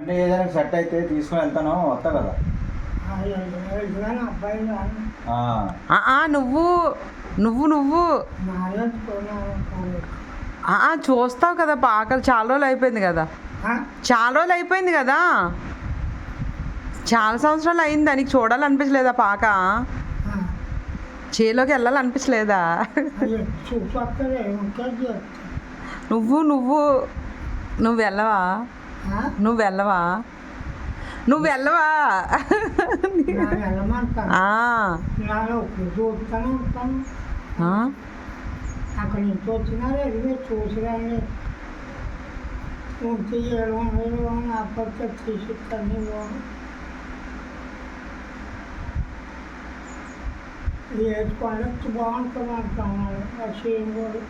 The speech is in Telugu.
అంటే ఏదైనా సెట్ అయితే తీసుకొని వెళ్తాను, వస్తా కదా. వెళ్తున్నాను అబ్బాయి రాను. నువ్వు నువ్వు నువ్వు చూస్తావు కదా ఆకలి చాలా రోజులు అయిపోయింది కదా, చాలా రోజులు అయిపోయింది కదా, చాలా సంవత్సరాలు అయిందా, నీకు చూడాలనిపించలేదా పాక, చేలోకి వెళ్ళాలనిపించలేదా? నువ్వు నువ్వు నువ్వు వెళ్ళవా, నువ్వు వెళ్ళవా, నువ్వు వెళ్ళవా? అక్కడ నుంచి వచ్చినారు వెళ్ళి చూసిరండి, ఉంటే అప్పటికే తీసుకొని ఏడుకోండి బాగుంటుంది అంటున్నాడు ఆ సీన్ కూడా.